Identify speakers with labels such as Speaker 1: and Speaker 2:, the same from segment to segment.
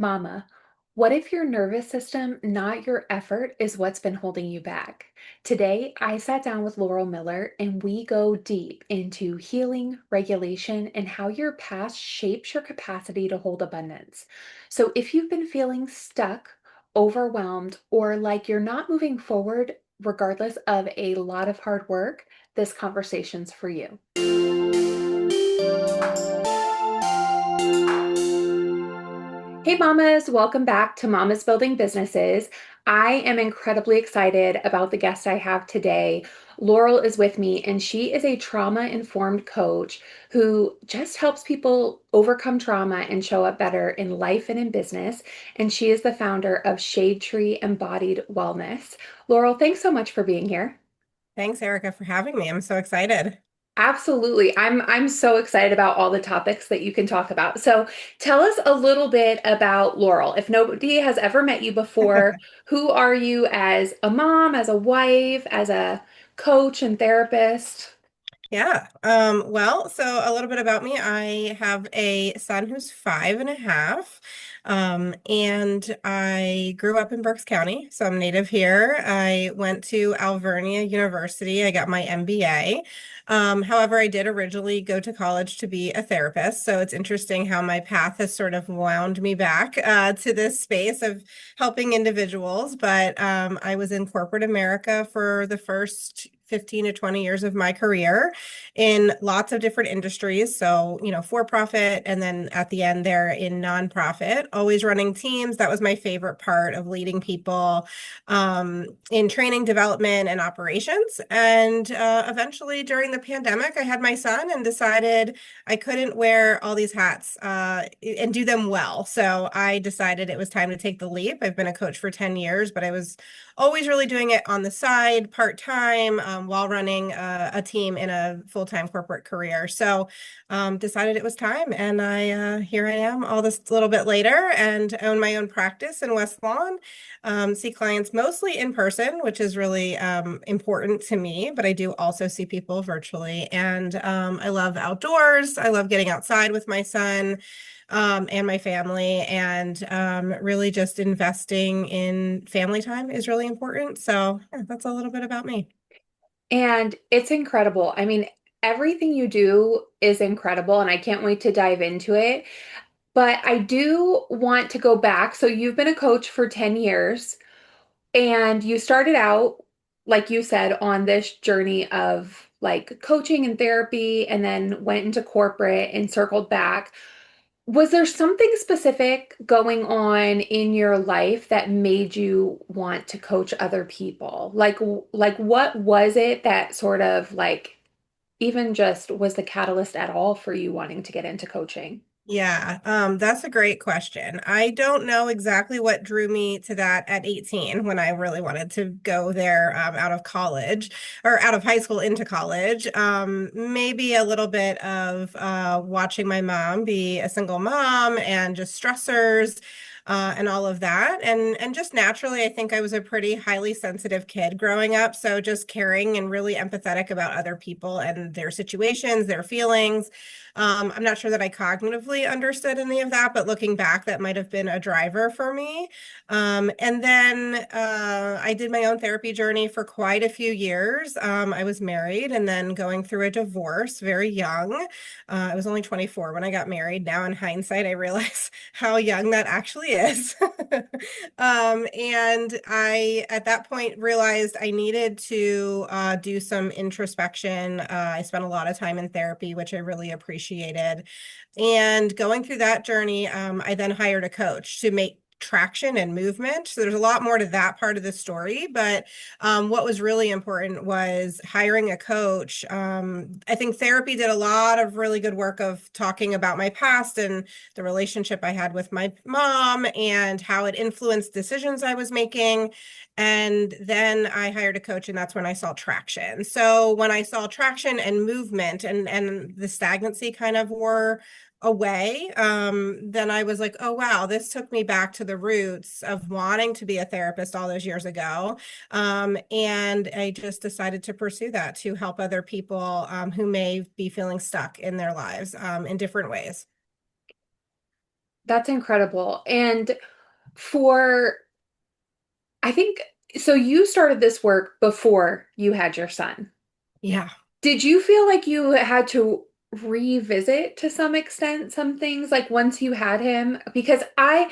Speaker 1: Mama, what if your nervous system, not your effort, is what's been holding you back? Today, I sat down with Laural Miller and we go deep into healing, regulation, and how your past shapes your capacity to hold abundance. So, if you've been feeling stuck, overwhelmed, or like you're not moving forward, regardless of a lot of hard work, this conversation's for you. Hey, mamas, welcome back to Mamas Building Businesses. I am incredibly excited about the guest I have today. Laural is with me, and she is a trauma informed coach who just helps people overcome trauma and show up better in life and in business. And she is the founder of Shade Tree Embodied Wellness. Laural, thanks so much for being here.
Speaker 2: Thanks, Erica, for having me. I'm so excited.
Speaker 1: Absolutely. I'm so excited about all the topics that you can talk about. So tell us a little bit about Laural. If nobody has ever met you before, who are you as a mom, as a wife, as a coach and therapist?
Speaker 2: Yeah. So a little bit about me. I have a son who's 5.5. And I grew up in Berks County, so I'm native here. I went to Alvernia University. I got my MBA. However, I did originally go to college to be a therapist. So it's interesting how my path has sort of wound me back to this space of helping individuals. But I was in corporate America for the first 15 to 20 years of my career in lots of different industries. So, for profit, and then at the end there in nonprofit, always running teams. That was my favorite part of leading people in training, development, and operations. And eventually during the pandemic, I had my son and decided I couldn't wear all these hats and do them well. So I decided it was time to take the leap. I've been a coach for 10 years, but I was always really doing it on the side, part-time, while running a team in a full-time corporate career. So decided it was time, and I here I am all this little bit later and own my own practice in West Lawn. See clients mostly in person, which is really important to me, but I do also see people virtually. And I love outdoors. I love getting outside with my son and my family, and really just investing in family time is really important. So yeah, that's a little bit about me.
Speaker 1: And it's incredible. I mean, everything you do is incredible, and I can't wait to dive into it. But I do want to go back. So you've been a coach for 10 years. And you started out, like you said, on this journey of like coaching and therapy, and then went into corporate and circled back. Was there something specific going on in your life that made you want to coach other people? Like what was it that sort of like even just was the catalyst at all for you wanting to get into coaching?
Speaker 2: Yeah, that's a great question. I don't know exactly what drew me to that at 18 when I really wanted to go there out of college or out of high school into college. Maybe a little bit of watching my mom be a single mom and just stressors. And all of that. And just naturally, I think I was a pretty highly sensitive kid growing up. So just caring and really empathetic about other people and their situations, their feelings. I'm not sure that I cognitively understood any of that, but looking back, that might have been a driver for me. And then I did my own therapy journey for quite a few years. I was married and then going through a divorce very young. I was only 24 when I got married. Now, in hindsight, I realize how young that actually is. And I, at that point, realized I needed to do some introspection. I spent a lot of time in therapy, which I really appreciated. And going through that journey, I then hired a coach to make traction and movement. So there's a lot more to that part of the story, but what was really important was hiring a coach. I think therapy did a lot of really good work of talking about my past and the relationship I had with my mom and how it influenced decisions I was making. And then I hired a coach, and that's when I saw traction. So when I saw traction and movement and the stagnancy kind of were away, then I was like, oh, wow, this took me back to the roots of wanting to be a therapist all those years ago. And I just decided to pursue that to help other people who may be feeling stuck in their lives in different ways.
Speaker 1: That's incredible. And for, I think, so you started this work before you had your son.
Speaker 2: Yeah.
Speaker 1: Did you feel like you had to revisit to some extent some things like once you had him? Because I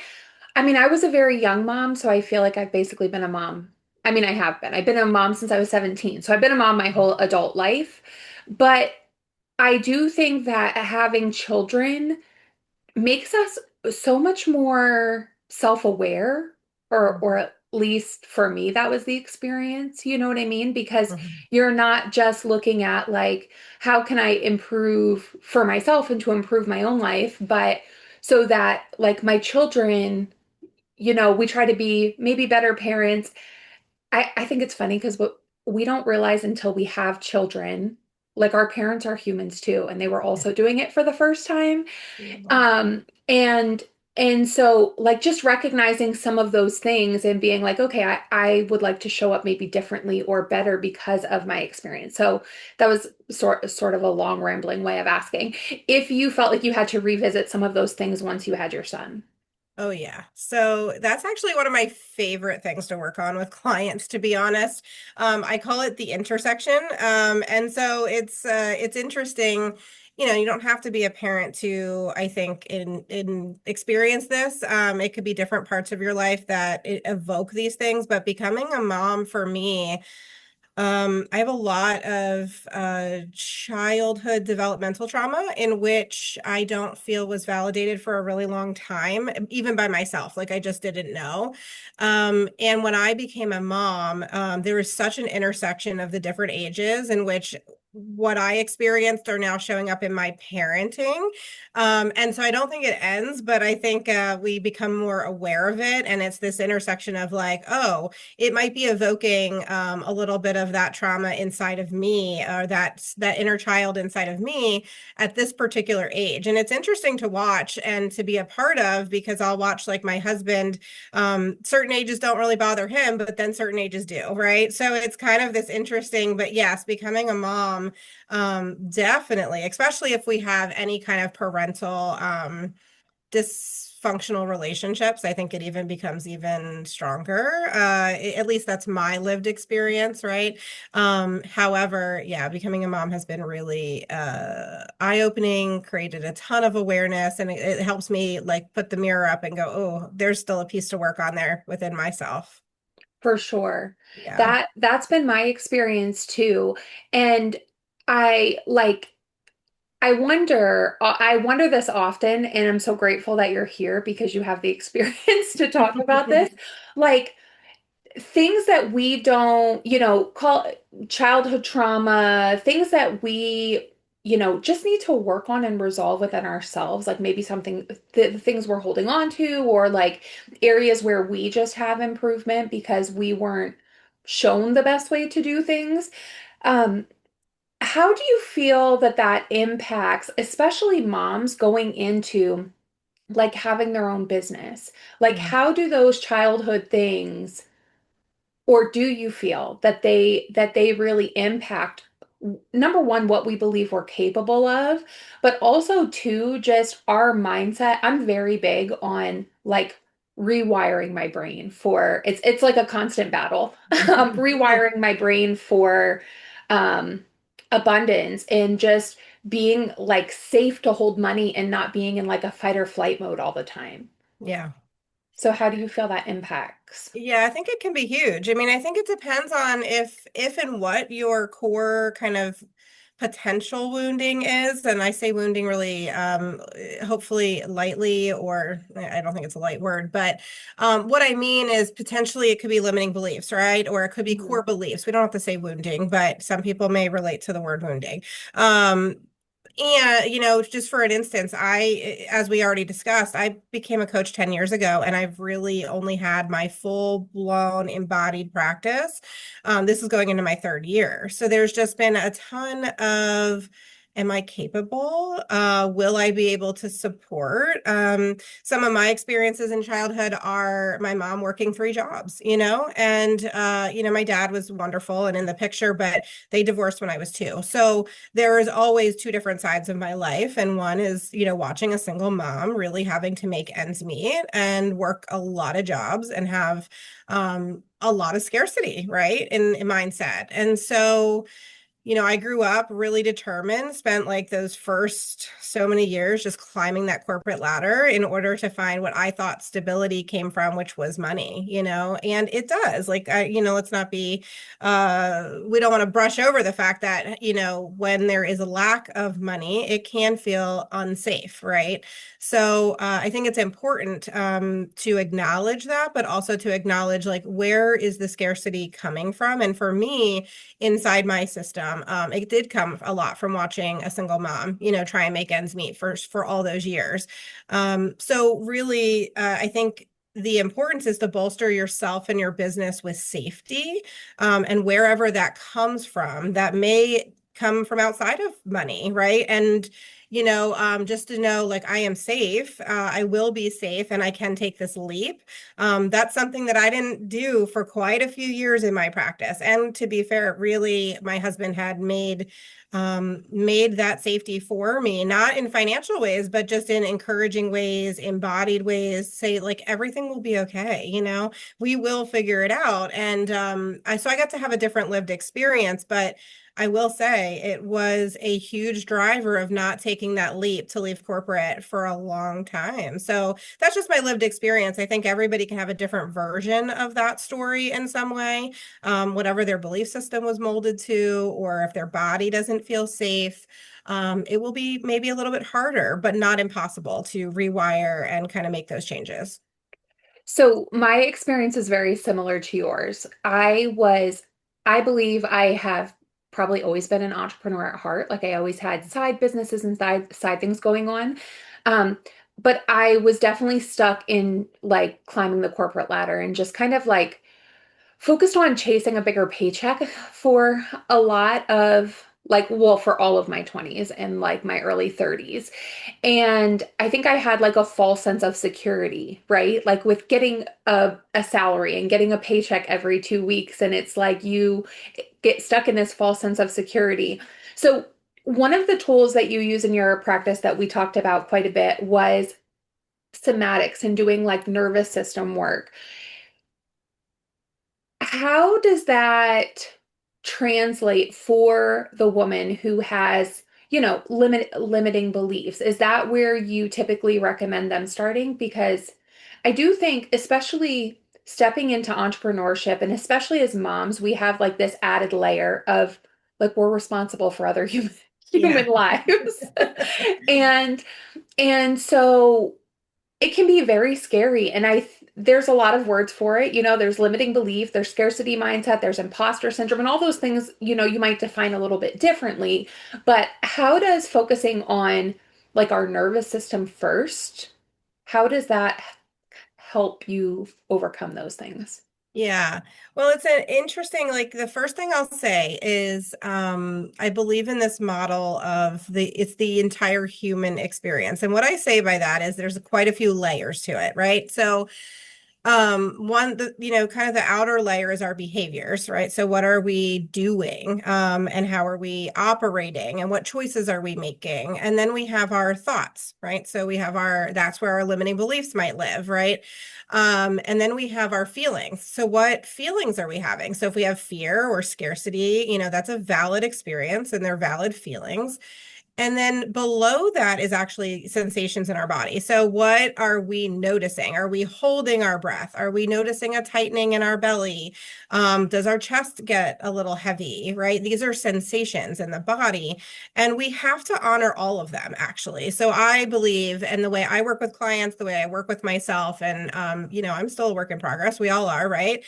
Speaker 1: mean, I was a very young mom, so I feel like I've basically been a mom. I mean, I have been. I've been a mom since I was 17. So I've been a mom my whole adult life. But I do think that having children makes us so much more self-aware, or
Speaker 2: Mhm.
Speaker 1: at least for me that was the experience, you know what I mean? Because
Speaker 2: Mhm.
Speaker 1: you're not just looking at like how can I improve for myself and to improve my own life, but so that like my children, we try to be maybe better parents. I think it's funny because what we don't realize until we have children, like our parents are humans too, and they were also doing it for the first time.
Speaker 2: Yeah.
Speaker 1: And so like just recognizing some of those things and being like, okay, I would like to show up maybe differently or better because of my experience. So that was sort of a long rambling way of asking if you felt like you had to revisit some of those things once you had your son.
Speaker 2: Oh yeah. So that's actually one of my favorite things to work on with clients, to be honest. I call it the intersection. And so it's interesting. You don't have to be a parent to, I think, in experience this. It could be different parts of your life that evoke these things, but becoming a mom for me, I have a lot of childhood developmental trauma in which I don't feel was validated for a really long time, even by myself. Like I just didn't know. And when I became a mom, there was such an intersection of the different ages in which what I experienced are now showing up in my parenting. And so I don't think it ends, but I think we become more aware of it. And it's this intersection of like, oh, it might be evoking a little bit of that trauma inside of me or that inner child inside of me at this particular age. And it's interesting to watch and to be a part of because I'll watch like my husband, certain ages don't really bother him, but then certain ages do, right? So it's kind of this interesting, but yes, becoming a mom, definitely, especially if we have any kind of parental dysfunctional relationships, I think it even becomes even stronger. At least that's my lived experience, right? However, yeah, becoming a mom has been really eye-opening, created a ton of awareness, and it helps me like put the mirror up and go, oh, there's still a piece to work on there within myself.
Speaker 1: For sure.
Speaker 2: Yeah.
Speaker 1: That's been my experience too. And I like I wonder this often, and I'm so grateful that you're here because you have the experience to talk about this. Like things that we don't, call childhood trauma, things that we, just need to work on and resolve within ourselves, like maybe something, the things we're holding on to, or like areas where we just have improvement because we weren't shown the best way to do things. Um, how do you feel that that impacts, especially moms going into like having their own business? Like,
Speaker 2: Yeah.
Speaker 1: how do those childhood things, or do you feel that they really impact number one, what we believe we're capable of, but also two, just our mindset? I'm very big on like rewiring my brain for it's like a constant battle. Rewiring my brain for um abundance and just being like safe to hold money and not being in like a fight or flight mode all the time.
Speaker 2: Yeah.
Speaker 1: So how do you feel that impacts?
Speaker 2: Yeah, I think it can be huge. I mean, I think it depends on if and what your core kind of potential wounding is. And I say wounding really hopefully lightly, or I don't think it's a light word, but what I mean is potentially it could be limiting beliefs, right? Or it could be
Speaker 1: Mhm.
Speaker 2: core beliefs. We don't have to say wounding, but some people may relate to the word wounding. Um, and, just for an instance, as we already discussed, I became a coach 10 years ago, and I've really only had my full blown embodied practice. This is going into my third year. So there's just been a ton of Am I capable? Will I be able to support? Some of my experiences in childhood are my mom working three jobs, and my dad was wonderful and in the picture, but they divorced when I was two. So there is always two different sides of my life. And one is, watching a single mom really having to make ends meet and work a lot of jobs and have a lot of scarcity, right? In mindset. And so, I grew up really determined, spent like those first so many years just climbing that corporate ladder in order to find what I thought stability came from, which was money, and it does. Like, let's not be, we don't want to brush over the fact that, when there is a lack of money, it can feel unsafe, right? So I think it's important to acknowledge that, but also to acknowledge like where is the scarcity coming from? And for me, inside my system. It did come a lot from watching a single mom, try and make ends meet for all those years. So really, I think the importance is to bolster yourself and your business with safety, and wherever that comes from, that may come from outside of money, right? And just to know like I am safe, I will be safe, and I can take this leap. That's something that I didn't do for quite a few years in my practice. And to be fair, really, my husband had made that safety for me, not in financial ways, but just in encouraging ways, embodied ways, say like everything will be okay, we will figure it out. And so I got to have a different lived experience, but I will say it was a huge driver of not taking that leap to leave corporate for a long time. So that's just my lived experience. I think everybody can have a different version of that story in some way, whatever their belief system was molded to, or if their body doesn't feel safe. It will be maybe a little bit harder, but not impossible to rewire and kind of make those changes.
Speaker 1: So my experience is very similar to yours. I believe I have probably always been an entrepreneur at heart. Like I always had side businesses and side things going on. Um, but I was definitely stuck in like climbing the corporate ladder and just kind of like focused on chasing a bigger paycheck for a lot of like, well, for all of my 20s and like my early 30s. And I think I had like a false sense of security, right? Like with getting a salary and getting a paycheck every 2 weeks. And it's like you get stuck in this false sense of security. So, one of the tools that you use in your practice that we talked about quite a bit was somatics and doing like nervous system work. How does that translate for the woman who has, limiting beliefs? Is that where you typically recommend them starting? Because I do think, especially stepping into entrepreneurship, and especially as moms, we have like this added layer of like we're responsible for other
Speaker 2: Yeah.
Speaker 1: human lives. And so it can be very scary. And there's a lot of words for it. There's limiting belief, there's scarcity mindset, there's imposter syndrome, and all those things, you might define a little bit differently. But how does focusing on like our nervous system first, how does that help you overcome those things?
Speaker 2: Yeah. Well, it's an interesting, like the first thing I'll say is I believe in this model of it's the entire human experience. And what I say by that is there's quite a few layers to it, right? So one, kind of the outer layer is our behaviors, right? So what are we doing? And how are we operating? And what choices are we making? And then we have our thoughts, right? So that's where our limiting beliefs might live, right? And then we have our feelings. So what feelings are we having? So if we have fear or scarcity, that's a valid experience and they're valid feelings. And then below that is actually sensations in our body. So what are we noticing? Are we holding our breath? Are we noticing a tightening in our belly? Does our chest get a little heavy, right? These are sensations in the body. And we have to honor all of them, actually. So I believe, and the way I work with clients, the way I work with myself, and, I'm still a work in progress. We all are, right?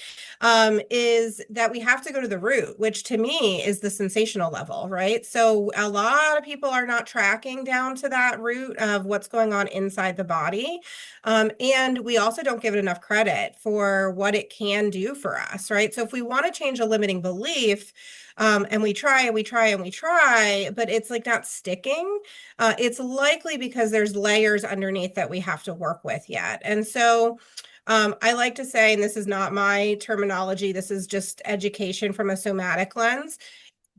Speaker 2: Is that we have to go to the root, which to me is the sensational level, right? So a lot of people are are not tracking down to that root of what's going on inside the body. And we also don't give it enough credit for what it can do for us, right? So if we want to change a limiting belief, and we try and we try and we try, but it's like not sticking, it's likely because there's layers underneath that we have to work with yet. And so I like to say, and this is not my terminology, this is just education from a somatic lens.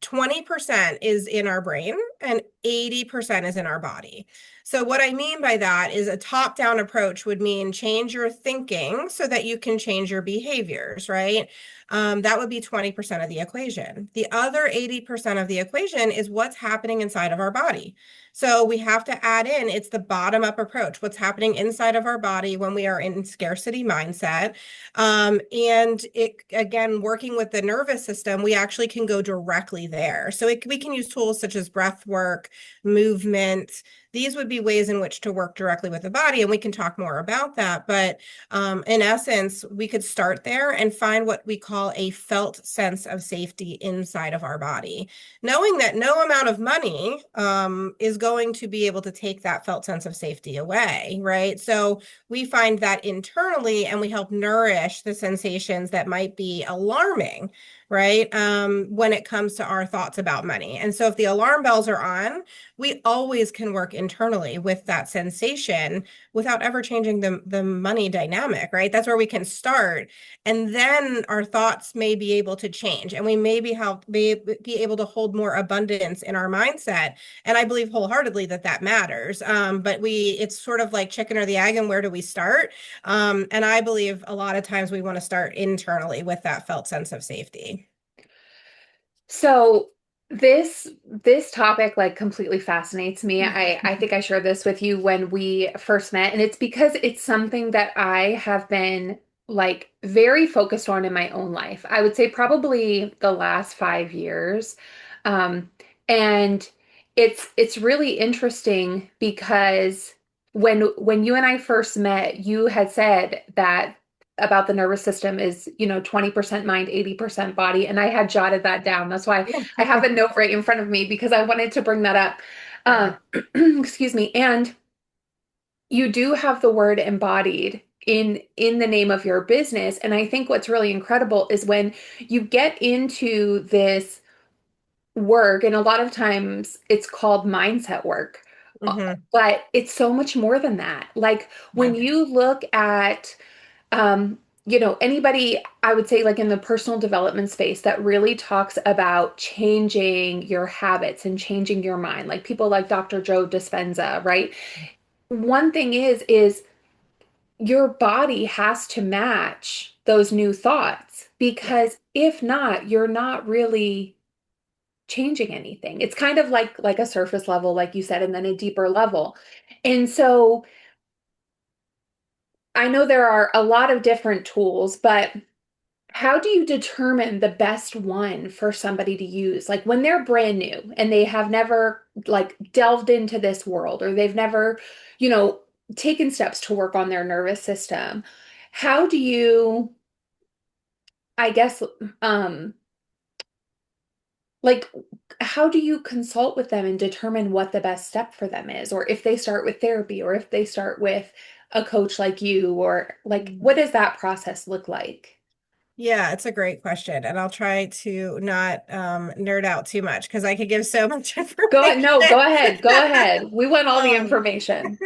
Speaker 2: 20% is in our brain and 80% is in our body. So what I mean by that is a top-down approach would mean change your thinking so that you can change your behaviors, right? That would be 20% of the equation. The other 80% of the equation is what's happening inside of our body. So we have to add in, it's the bottom-up approach, what's happening inside of our body when we are in scarcity mindset. And it, again, working with the nervous system, we actually can go directly there. So we can use tools such as breath work, movement. These would be ways in which to work directly with the body, and we can talk more about that. But in essence, we could start there and find what we call a felt sense of safety inside of our body, knowing that no amount of money is going to be able to take that felt sense of safety away, right? So we find that internally, and we help nourish the sensations that might be alarming, right? When it comes to our thoughts about money. And so if the alarm bells are on, we always can work internally with that sensation without ever changing the money dynamic, right? That's where we can start. And then our thoughts may be able to change, and we may be able to hold more abundance in our mindset. And I believe wholeheartedly that that matters. But it's sort of like chicken or the egg, and where do we start? And I believe a lot of times we want to start internally with that felt sense of safety.
Speaker 1: So this topic like completely fascinates me. I think I shared this with you when we first met, and it's because it's something that I have been like very focused on in my own life. I would say probably the last 5 years. Um, and it's really interesting because when you and I first met, you had said that about the nervous system is, 20% mind, 80% body. And I had jotted that down. That's why I have a note right in front of me because I wanted to bring that up.
Speaker 2: Sure.
Speaker 1: Excuse me. And you do have the word embodied in the name of your business. And I think what's really incredible is when you get into this work, and a lot of times it's called mindset work,
Speaker 2: Hmm.
Speaker 1: but it's so much more than that. Like when
Speaker 2: Yeah.
Speaker 1: you look at anybody, I would say, like in the personal development space that really talks about changing your habits and changing your mind, like people like Dr. Joe Dispenza, right? One thing is your body has to match those new thoughts
Speaker 2: Yeah.
Speaker 1: because if not, you're not really changing anything. It's kind of like a surface level, like you said, and then a deeper level. And so I know there are a lot of different tools, but how do you determine the best one for somebody to use? Like when they're brand new and they have never like delved into this world or they've never, you know, taken steps to work on their nervous system. How do you, I guess, um, like how do you consult with them and determine what the best step for them is? Or if they start with therapy or if they start with a coach like you, or like what does that process look like?
Speaker 2: Yeah, it's a great question. And I'll try to not nerd out too much because I could give so much
Speaker 1: Go ahead.
Speaker 2: information.
Speaker 1: No, go ahead. Go ahead. We want all the
Speaker 2: Um,
Speaker 1: information.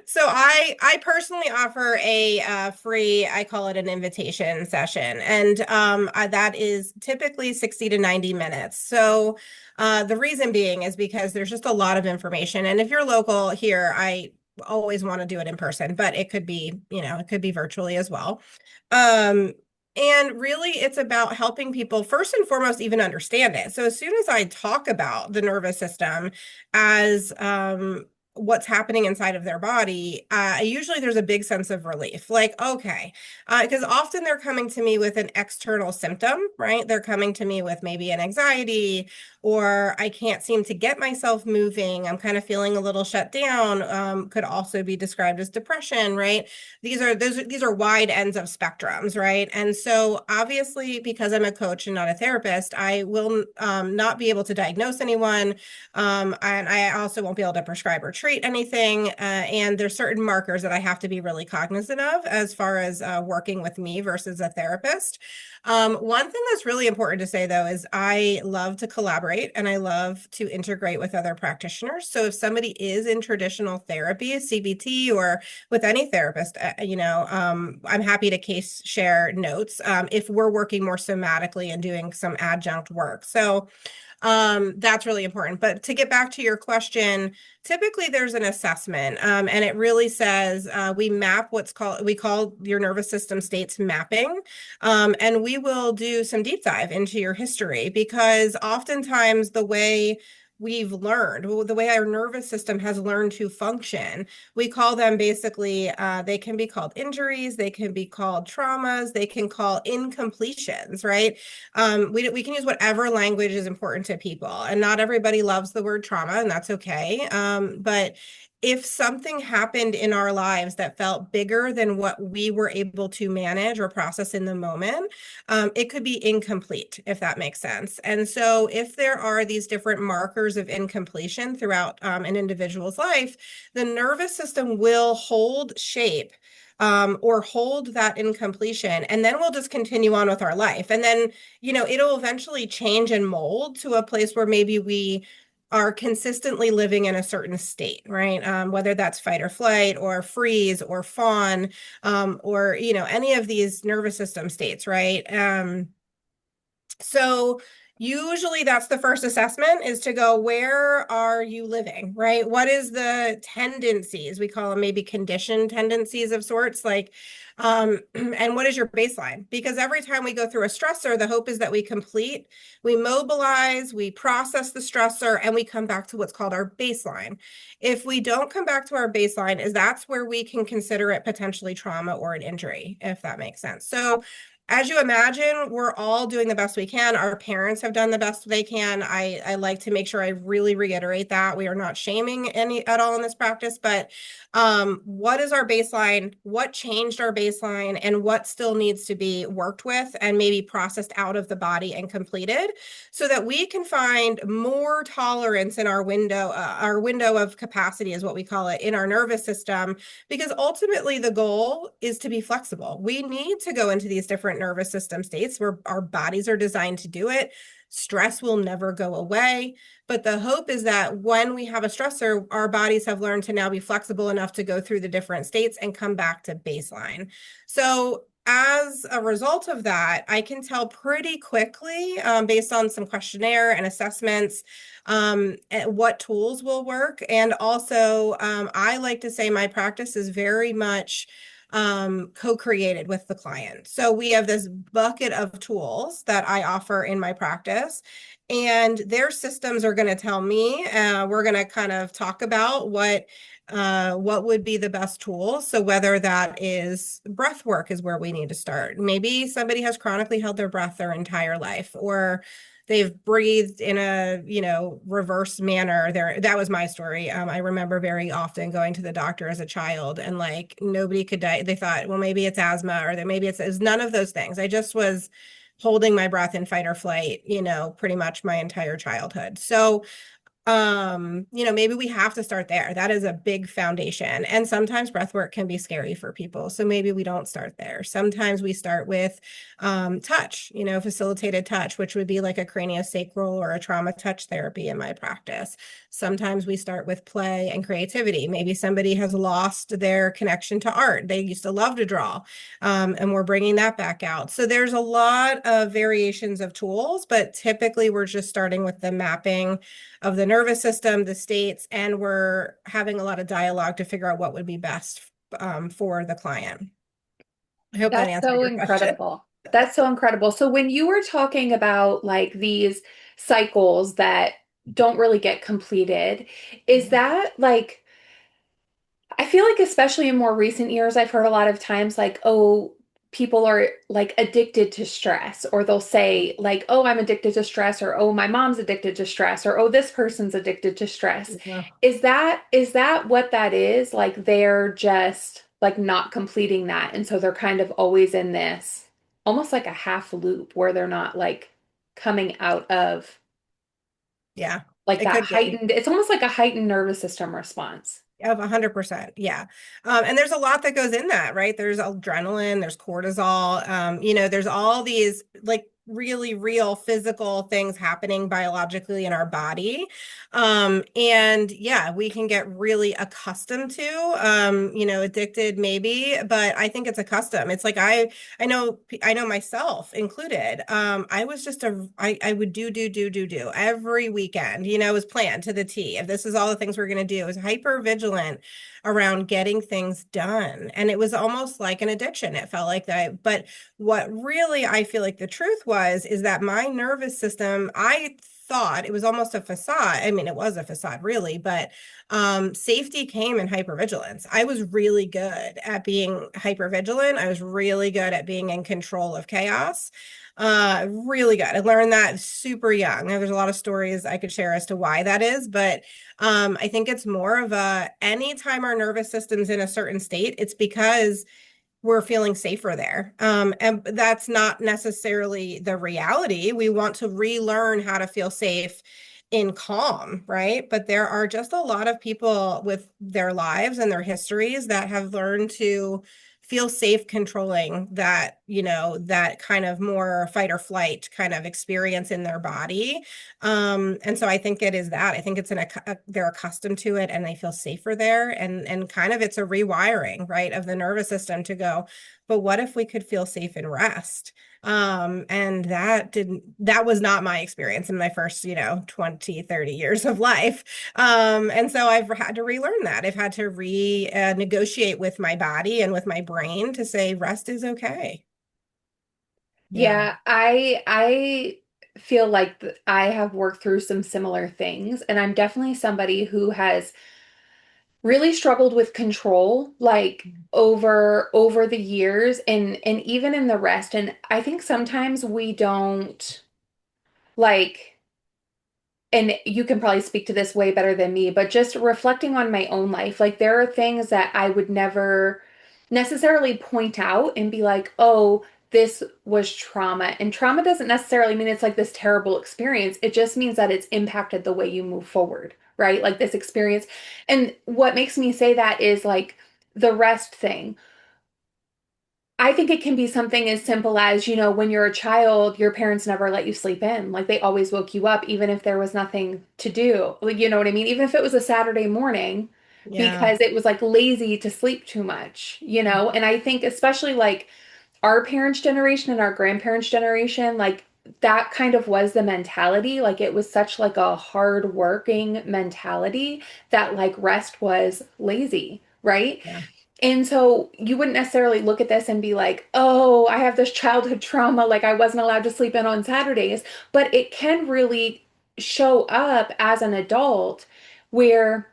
Speaker 2: so I personally offer a free, I call it an invitation session, and that is typically 60 to 90 minutes. So the reason being is because there's just a lot of information, and if you're local here, I always want to do it in person, but it could be, it could be virtually as well. Um, and really, it's about helping people first and foremost even understand it. So as soon as I talk about the nervous system as what's happening inside of their body, usually there's a big sense of relief. Like, okay, because often they're coming to me with an external symptom, right? They're coming to me with maybe an anxiety or I can't seem to get myself moving. I'm kind of feeling a little shut down. Could also be described as depression, right? These are wide ends of spectrums, right? And so obviously, because I'm a coach and not a therapist, I will not be able to diagnose anyone, and I also won't be able to prescribe or treat anything. And there's certain markers that I have to be really cognizant of as far as working with me versus a therapist. One thing that's really important to say though is I love to collaborate and I love to integrate with other practitioners. So if somebody is in traditional therapy, CBT, or with any therapist, I'm happy to case share notes if we're working more somatically and doing some adjunct work. So that's really important. But to get back to your question, typically there's an assessment, and it really says we call your nervous system states mapping, and we will do some deep dive into your history because oftentimes the way our nervous system has learned to function, we call them basically, they can be called injuries, they can be called traumas, they can call incompletions, right? We can use whatever language is important to people, and not everybody loves the word trauma, and that's okay. But if something happened in our lives that felt bigger than what we were able to manage or process in the moment, it could be incomplete, if that makes sense. And so, if there are these different markers of incompletion throughout an individual's life, the nervous system will hold shape or hold that incompletion, and then we'll just continue on with our life. And then, it'll eventually change and mold to a place where maybe we are consistently living in a certain state, right? Whether that's fight or flight or freeze or fawn, or, any of these nervous system states, right? So usually that's the first assessment is to go, where are you living, right? What is the tendencies? We call them maybe conditioned tendencies of sorts, like, and what is your baseline? Because every time we go through a stressor, the hope is that we mobilize, we process the stressor, and we come back to what's called our baseline. If we don't come back to our baseline, that's where we can consider it potentially trauma or an injury, if that makes sense. So as you imagine, we're all doing the best we can. Our parents have done the best they can. I like to make sure I really reiterate that. We are not shaming any at all in this practice, but what is our baseline? What changed our baseline? And what still needs to be worked with and maybe processed out of the body and completed so that we can find more tolerance in our window of capacity is what we call it in our nervous system, because ultimately the goal is to be flexible. We need to go into these different nervous system states where our bodies are designed to do it. Stress will never go away. But the hope is that when we have a stressor, our bodies have learned to now be flexible enough to go through the different states and come back to baseline. So as a result of that, I can tell pretty quickly, based on some questionnaire and assessments, what tools will work. And also, I like to say my practice is very much co-created with the client. So we have this bucket of tools that I offer in my practice, and their systems are going to tell me, we're going to kind of talk about what would be the best tool. So whether that is breath work is where we need to start. Maybe somebody has chronically held their breath their entire life, or they've breathed in a, reverse manner. That was my story. I remember very often going to the doctor as a child and like nobody could die. They thought, well, maybe it's asthma or that maybe it's none of those things. I just was holding my breath in fight or flight, pretty much my entire childhood. So maybe we have to start there. That is a big foundation. And sometimes breath work can be scary for people. So maybe we don't start there. Sometimes we start with touch, facilitated touch, which would be like a craniosacral or a trauma touch therapy in my practice. Sometimes we start with play and creativity. Maybe somebody has lost their connection to art. They used to love to draw, and we're bringing that back out. So there's a lot of variations of tools, but typically we're just starting with the mapping of the nervous system, the states, and we're having a lot of dialogue to figure out what would be best for the client. I hope that
Speaker 1: That's
Speaker 2: answered
Speaker 1: so
Speaker 2: your question.
Speaker 1: incredible. That's so incredible. So when you were talking about like these cycles that don't really get completed, is that like I feel like especially in more recent years, I've heard a lot of times like, oh, people are like addicted to stress, or they'll say like, oh, I'm addicted to stress, or oh, my mom's addicted to stress, or oh, this person's addicted to stress.
Speaker 2: Yeah.
Speaker 1: Is that what that is? Like they're just like not completing that. And so they're kind of always in this almost like a half loop where they're not like coming out of
Speaker 2: Yeah,
Speaker 1: like
Speaker 2: it
Speaker 1: that
Speaker 2: could be.
Speaker 1: heightened, it's almost like a heightened nervous system response.
Speaker 2: Of 100%. Yeah. And there's a lot that goes in that, right? There's adrenaline, there's cortisol, there's all these like really real physical things happening biologically in our body. And yeah, we can get really accustomed to, addicted maybe, but I think it's a custom. It's like I know myself included. I was just I would do every weekend, it was planned to the T. If this is all the things we're going to do, it was hyper vigilant around getting things done. And it was almost like an addiction. It felt like that. But what really I feel like the truth is that my nervous system, I thought it was almost a facade. I mean, it was a facade, really, but safety came in hypervigilance. I was really good at being hypervigilant. I was really good at being in control of chaos. Really good. I learned that super young. There's a lot of stories I could share as to why that is, but I think it's more of a anytime our nervous system's in a certain state, it's because we're feeling safer there. And that's not necessarily the reality. We want to relearn how to feel safe in calm, right? But there are just a lot of people with their lives and their histories that have learned to feel safe controlling that, that kind of more fight or flight kind of experience in their body. And so I think it is that. I think it's they're accustomed to it and they feel safer there. And kind of it's a rewiring, right, of the nervous system to go, but what if we could feel safe and rest? And that was not my experience in my first, 20, 30 years of life. And so I've had to relearn that. I've had to negotiate with my body and with my brain to say rest is okay. Yeah.
Speaker 1: Yeah, I feel like I have worked through some similar things, and I'm definitely somebody who has really struggled with control like over the years, and even in the rest. And I think sometimes we don't like, and you can probably speak to this way better than me, but just reflecting on my own life, like there are things that I would never necessarily point out and be like, oh, this was trauma. And trauma doesn't necessarily mean it's like this terrible experience. It just means that it's impacted the way you move forward, right? Like this experience. And what makes me say that is like the rest thing. I think it can be something as simple as, when you're a child, your parents never let you sleep in. Like they always woke you up, even if there was nothing to do. Like, you know what I mean? Even if it was a Saturday morning,
Speaker 2: Yeah.
Speaker 1: because it was like lazy to sleep too much. And I think, especially like our parents' generation and our grandparents' generation, like that kind of was the mentality. Like it was such like a hard working mentality that like rest was lazy, right?
Speaker 2: Yeah.
Speaker 1: And so you wouldn't necessarily look at this and be like, oh, I have this childhood trauma, like I wasn't allowed to sleep in on Saturdays. But it can really show up as an adult where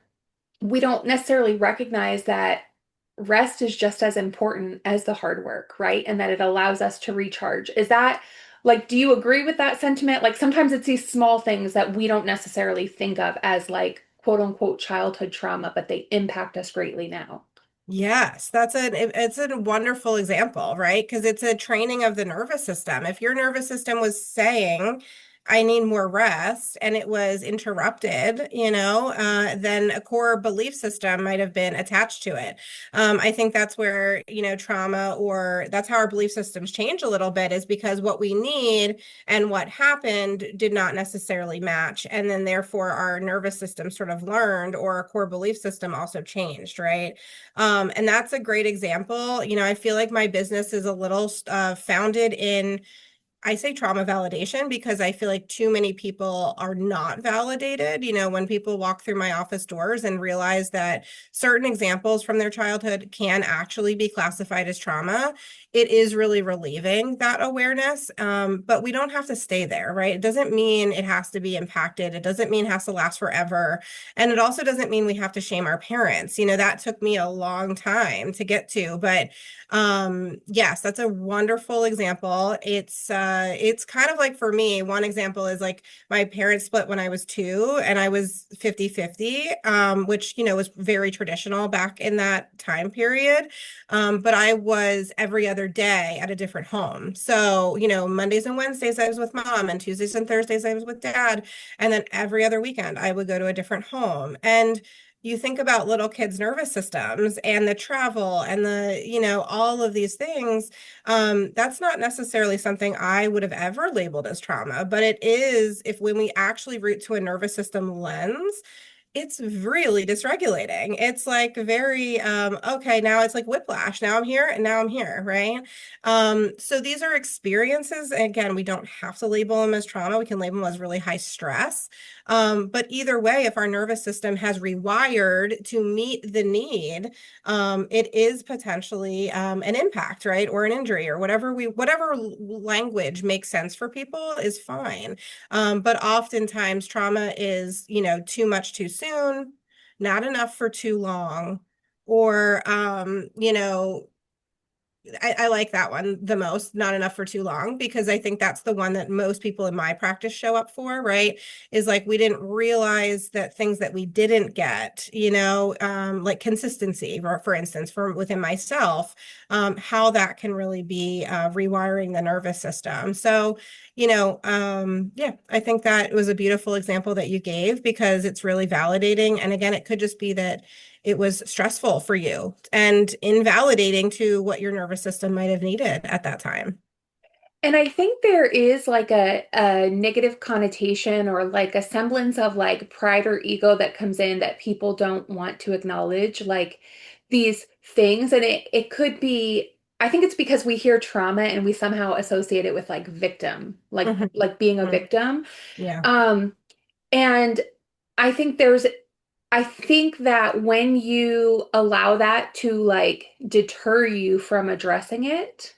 Speaker 1: we don't necessarily recognize that rest is just as important as the hard work, right? And that it allows us to recharge. Is that like, do you agree with that sentiment? Like sometimes it's these small things that we don't necessarily think of as like quote unquote childhood trauma, but they impact us greatly now.
Speaker 2: Yes, it's a wonderful example, right? Because it's a training of the nervous system. If your nervous system was saying, I need more rest, and it was interrupted, then a core belief system might have been attached to it. I think that's where, trauma or that's how our belief systems change a little bit is because what we need and what happened did not necessarily match. And then therefore our nervous system sort of learned or our core belief system also changed, right? And that's a great example. I feel like my business is a little founded in I say trauma validation because I feel like too many people are not validated. When people walk through my office doors and realize that certain examples from their childhood can actually be classified as trauma, it is really relieving that awareness. But we don't have to stay there, right? It doesn't mean it has to be impacted. It doesn't mean it has to last forever. And it also doesn't mean we have to shame our parents. That took me a long time to get to, but yes, that's a wonderful example. It's kind of like for me, one example is like my parents split when I was 2 and I was 50-50, which, was very traditional back in that time period. But I was every other day at a different home. So, Mondays and Wednesdays I was with mom, and Tuesdays and Thursdays I was with dad. And then every other weekend I would go to a different home. And you think about little kids' nervous systems and the travel and all of these things. That's not necessarily something I would have ever labeled as trauma, but it is if when we actually root to a nervous system lens, it's really dysregulating. It's like very, okay, now it's like whiplash. Now I'm here and now I'm here, right? So these are experiences. Again, we don't have to label them as trauma. We can label them as really high stress. But either way, if our nervous system has rewired to meet the need, it is potentially an impact, right? Or an injury or whatever language makes sense for people is fine. But oftentimes trauma is, too much too soon, not enough for too long, or, I like that one the most, not enough for too long, because I think that's the one that most people in my practice show up for, right? Is like we didn't realize that things that we didn't get, like consistency, for instance, from within myself, how that can really be rewiring the nervous system. So, yeah, I think that was a beautiful example that you gave because it's really validating. And again, it could just be that it was stressful for you and invalidating to what your nervous system might have needed at that time.
Speaker 1: And I think there is like a negative connotation or like a semblance of like pride or ego that comes in that people don't want to acknowledge, like these things. And it could be, I think it's because we hear trauma and we somehow associate it with like victim,
Speaker 2: Mhm.
Speaker 1: like being a
Speaker 2: Mhm.
Speaker 1: victim.
Speaker 2: Yeah.
Speaker 1: Um, and I think there's I think that when you allow that to like deter you from addressing it,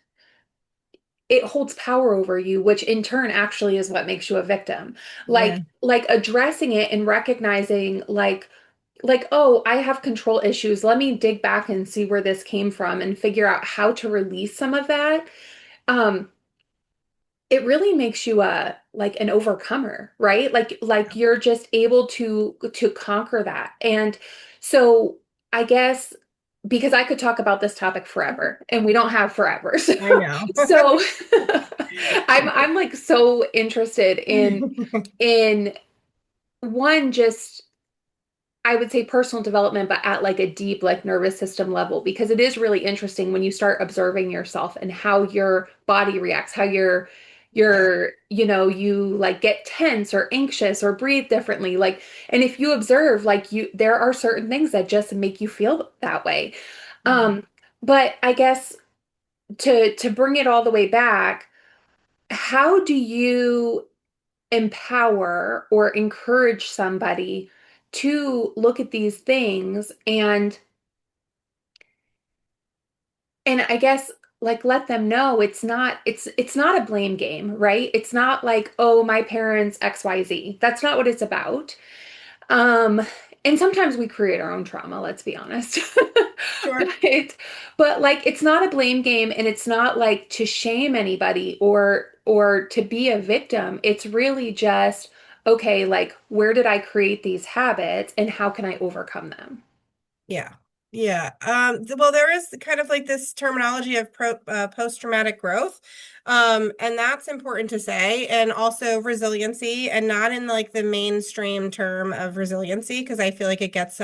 Speaker 1: it holds power over you, which in turn actually is what makes you a victim.
Speaker 2: Yeah.
Speaker 1: Like addressing it and recognizing like oh, I have control issues. Let me dig back and see where this came from and figure out how to release some of that. Um it really makes you a like an overcomer, right? Like you're just able to conquer that. And so I guess because I could talk about this topic forever and we don't have forever. So
Speaker 2: I know.
Speaker 1: so I'm like so interested in one just I would say personal development, but at like a deep, like nervous system level, because it is really interesting when you start observing yourself and how your body reacts, how
Speaker 2: Yeah.
Speaker 1: you like get tense or anxious or breathe differently. Like, and if you observe, like there are certain things that just make you feel that way.
Speaker 2: Mhm.
Speaker 1: Um, but I guess to bring it all the way back, how do you empower or encourage somebody to look at these things and I guess like let them know it's not a blame game, right? It's not like, oh, my parents XYZ. That's not what it's about. Um, and sometimes we create our own trauma, let's be honest.
Speaker 2: Sure.
Speaker 1: But but like it's not a blame game and it's not like to shame anybody or to be a victim. It's really just okay, like where did I create these habits and how can I overcome them?
Speaker 2: Yeah. Yeah. Well, there is kind of like this terminology of post-traumatic growth. And that's important to say, and also resiliency, and not in like the mainstream term of resiliency, because I feel like it gets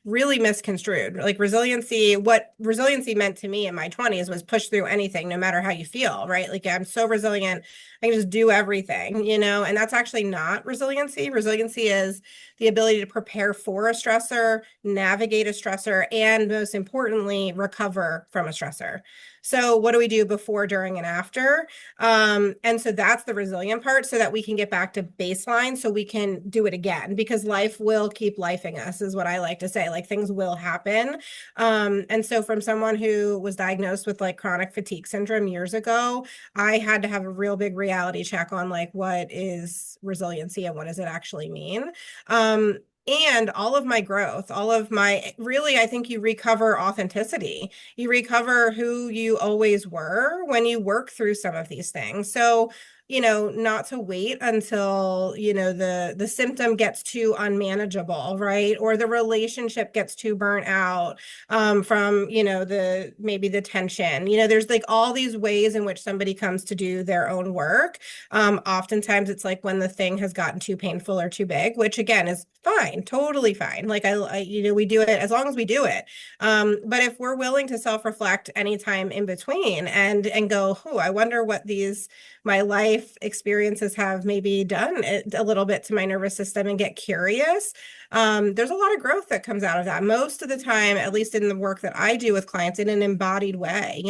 Speaker 2: really misconstrued. Like resiliency, what resiliency meant to me in my 20s was push through anything, no matter how you feel, right? Like I'm so resilient, I can just do everything, and that's actually not resiliency. Resiliency is the ability to prepare for a stressor, navigate a stressor, and most importantly, recover from a stressor. So what do we do before, during, and after? And so that's the resilient part so that we can get back to baseline so we can do it again because life will keep lifing us, is what I like to say. Like things will happen. And so from someone who was diagnosed with like chronic fatigue syndrome years ago, I had to have a real big reality check on like what is resiliency and what does it actually mean. Um, and all of my growth, all of my really, I think you recover authenticity. You recover who you always were when you work through some of these things. So, not to wait until, the symptom gets too unmanageable, right? Or the relationship gets too burnt out from, the maybe the tension. There's like all these ways in which somebody comes to do their own work. Oftentimes it's like when the thing has gotten too painful or too big, which again is fine, totally fine. Like we do it as long as we do it. But if we're willing to self-reflect anytime in between and go, oh, I wonder what these my life experiences have maybe done a little bit to my nervous system and get curious. There's a lot of growth that comes out of that. Most of the time, at least in the work that I do with clients, in an embodied way.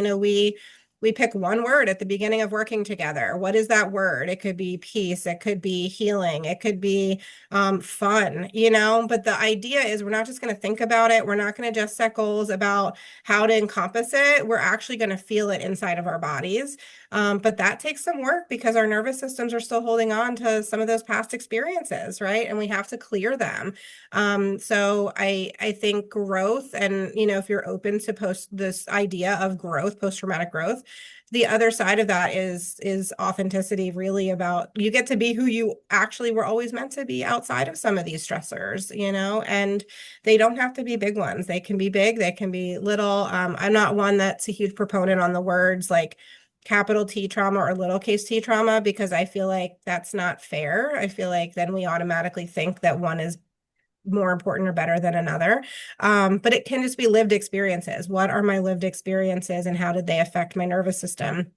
Speaker 2: We pick one word at the beginning of working together. What is that word? It could be peace, it could be healing, it could be fun, but the idea is we're not just going to think about it. We're not going to just set goals about how to encompass it. We're actually going to feel it inside of our bodies. But that takes some work because our nervous systems are still holding on to some of those past experiences, right? And we have to clear them. So I think growth, and if you're open to post this idea of growth, post-traumatic growth, the other side of that is authenticity, really about you get to be who you actually were always meant to be outside of some of these stressors, and they don't have to be big ones. They can be big, they can be little. I'm not one that's a huge proponent on the words like capital T trauma or little case T trauma because I feel like that's not fair. I feel like then we automatically think that one is more important or better than another. But it can just be lived experiences. What are my lived experiences and how did they affect my nervous system?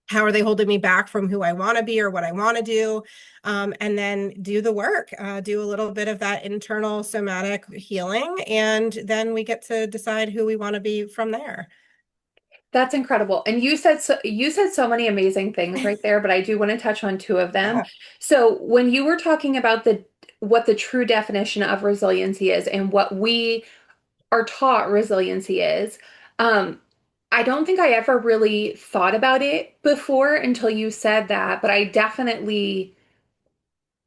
Speaker 2: How are they holding me back from who I want to be or what I want to do? And then do the work, do a little bit of that internal somatic healing. And then we get to decide who we want to be from there.
Speaker 1: That's incredible. And you said so many amazing things right there, but I do want to touch on two of them.
Speaker 2: Yeah.
Speaker 1: So when you were talking about the what the true definition of resiliency is and what we are taught resiliency is, um, I don't think I ever really thought about it before until you said that, but I definitely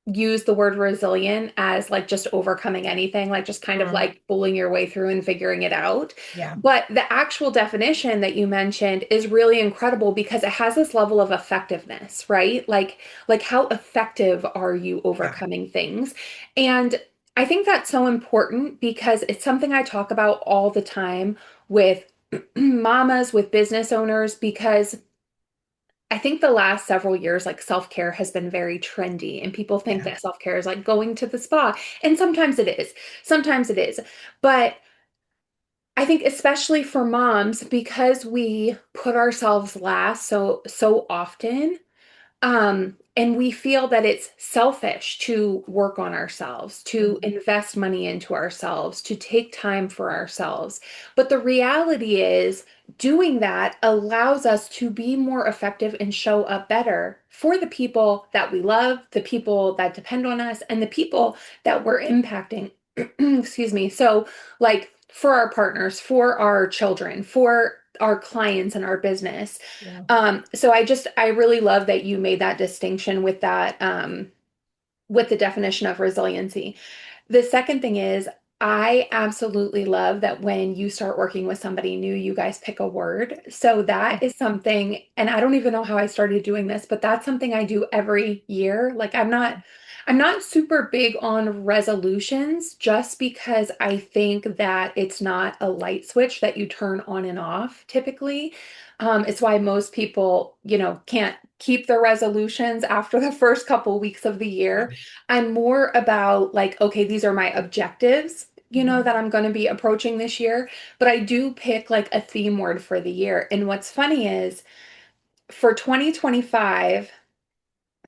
Speaker 1: use the word resilient as like just overcoming anything, like just kind of
Speaker 2: Mm,
Speaker 1: like pulling your way through and figuring it out.
Speaker 2: yeah.
Speaker 1: But the actual definition that you mentioned is really incredible because it has this level of effectiveness, right? Like how effective are you
Speaker 2: Yeah.
Speaker 1: overcoming things? And I think that's so important because it's something I talk about all the time with mamas, with business owners, because I think the last several years, like self-care has been very trendy, and people think
Speaker 2: Yeah.
Speaker 1: that self-care is like going to the spa. And sometimes it is. Sometimes it is. But I think especially for moms, because we put ourselves last so often, and we feel that it's selfish to work on ourselves, to
Speaker 2: Mhm.
Speaker 1: invest money into ourselves, to take time for ourselves. But the reality is, doing that allows us to be more effective and show up better for the people that we love, the people that depend on us, and the people that we're impacting. Excuse me. So, like for our partners, for our children, for our clients and our business.
Speaker 2: Yeah.
Speaker 1: So I really love that you made that distinction with that, with the definition of resiliency. The second thing is, I absolutely love that when you start working with somebody new, you guys pick a word. So that is something, and I don't even know how I started doing this, but that's something I do every year. Like I'm not super big on resolutions just because I think that it's not a light switch that you turn on and off typically. It's why most people, can't keep their resolutions after the first couple weeks of the year. I'm more about like, okay, these are my objectives,
Speaker 2: Mhm.
Speaker 1: that I'm going to be approaching this year, but I do pick like a theme word for the year. And what's funny is for 2025,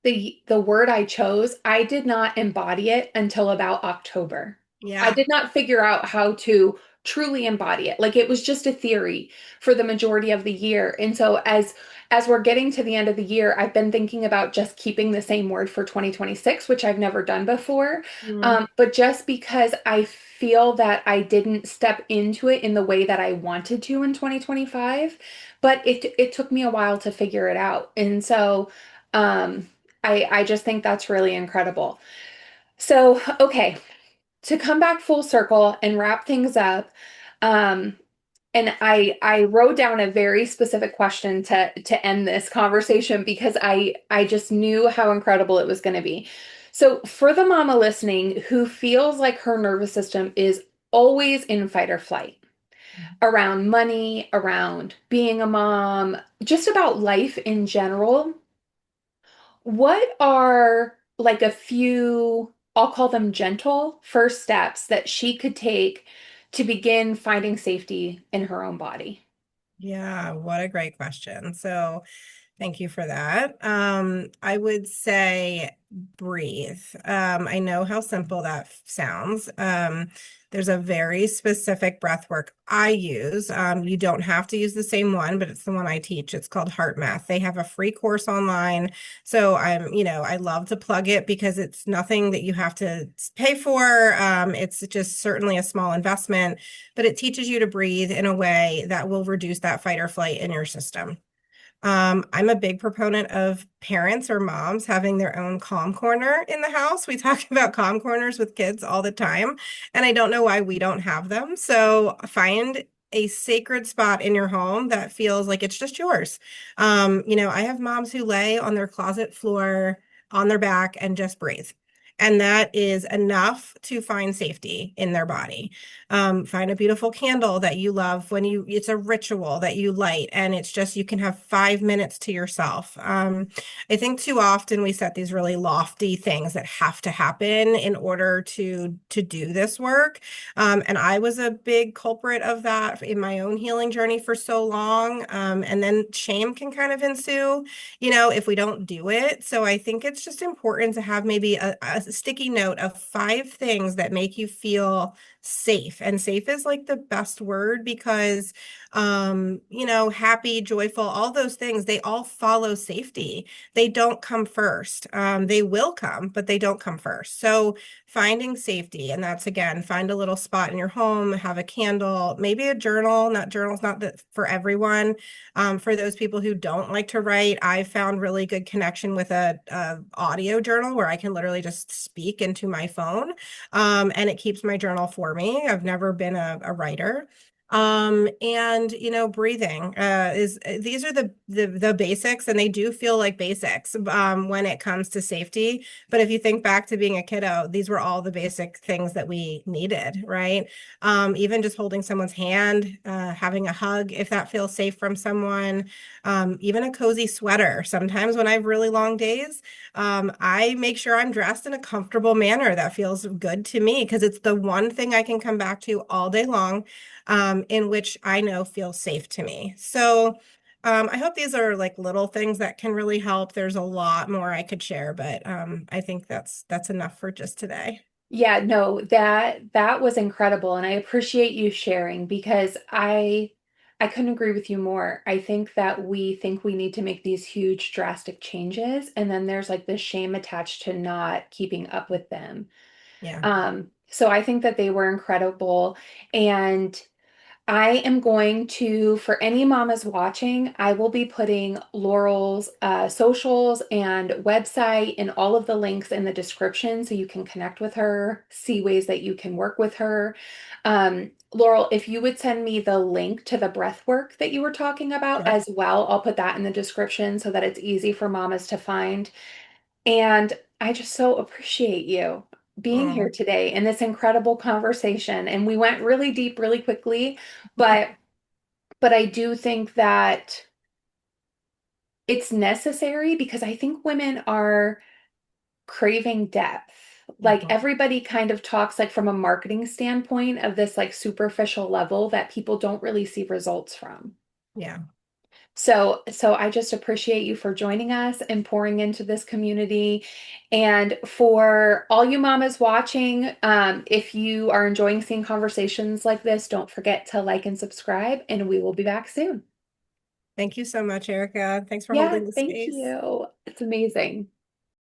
Speaker 1: the word I chose, I did not embody it until about October. I
Speaker 2: Yeah.
Speaker 1: did not figure out how to truly embody it. Like it was just a theory for the majority of the year. And so as we're getting to the end of the year, I've been thinking about just keeping the same word for 2026, which I've never done before.
Speaker 2: Mm.
Speaker 1: But just because I feel that I didn't step into it in the way that I wanted to in 2025, but it took me a while to figure it out. And so I just think that's really incredible. So, okay, to come back full circle and wrap things up, um, and I wrote down a very specific question to end this conversation because I just knew how incredible it was going to be. So, for the mama listening who feels like her nervous system is always in fight or flight around money, around being a mom, just about life in general, what are like a few, I'll call them gentle first steps that she could take to begin finding safety in her own body?
Speaker 2: Yeah, what a great question. So, thank you for that. I would say breathe. I know how simple that sounds. There's a very specific breath work I use. You don't have to use the same one, but it's the one I teach. It's called Heart Math. They have a free course online. So I love to plug it because it's nothing that you have to pay for. It's just certainly a small investment, but it teaches you to breathe in a way that will reduce that fight or flight in your system. I'm a big proponent of parents or moms having their own calm corner in the house. We talk about calm corners with kids all the time, and I don't know why we don't have them. So find a sacred spot in your home that feels like it's just yours. I have moms who lay on their closet floor on their back and just breathe. And that is enough to find safety in their body. Find a beautiful candle that you love it's a ritual that you light, and it's just, you can have 5 minutes to yourself. I think too often we set these really lofty things that have to happen in order to do this work. And I was a big culprit of that in my own healing journey for so long. And then shame can kind of ensue, if we don't do it. So I think it's just important to have maybe a sticky note of 5 things that make you feel safe. And safe is like the best word because happy, joyful, all those things, they all follow safety. They don't come first. They will come, but they don't come first. So finding safety, and that's, again, find a little spot in your home, have a candle, maybe a journal. Not journals, not that for everyone. For those people who don't like to write, I found really good connection with a audio journal where I can literally just speak into my phone, and it keeps my journal for me. I've never been a writer. And breathing is these are the basics, and they do feel like basics when it comes to safety. But if you think back to being a kiddo, these were all the basic things that we needed, right? Even just holding someone's hand, having a hug if that feels safe from someone, even a cozy sweater. Sometimes when I have really long days, I make sure I'm dressed in a comfortable manner that feels good to me because it's the one thing I can come back to all day long, in which I know feels safe to me. So I hope these are like little things that can really help. There's a lot more I could share, but I think that's enough for just today.
Speaker 1: Yeah, no, that was incredible and I appreciate you sharing because I couldn't agree with you more. I think we need to make these huge drastic changes and then there's like this shame attached to not keeping up with them.
Speaker 2: Yeah,
Speaker 1: So I think that they were incredible and I am going to, for any mamas watching, I will be putting Laurel's socials and website and all of the links in the description so you can connect with her, see ways that you can work with her. Laurel, if you would send me the link to the breath work that you were talking about
Speaker 2: sure.
Speaker 1: as well, I'll put that in the description so that it's easy for mamas to find. And I just so appreciate you being here
Speaker 2: Mm.
Speaker 1: today in this incredible conversation. And we went really deep really quickly, but I do think that it's necessary because I think women are craving depth. Like
Speaker 2: Mhm.
Speaker 1: everybody kind of talks like from a marketing standpoint of this like superficial level that people don't really see results from.
Speaker 2: Yeah.
Speaker 1: So I just appreciate you for joining us and pouring into this community. And for all you mamas watching, if you are enjoying seeing conversations like this, don't forget to like and subscribe, and we will be back soon.
Speaker 2: Thank you so much, Erica. Thanks for
Speaker 1: Yeah,
Speaker 2: holding the
Speaker 1: thank
Speaker 2: space.
Speaker 1: you. It's amazing.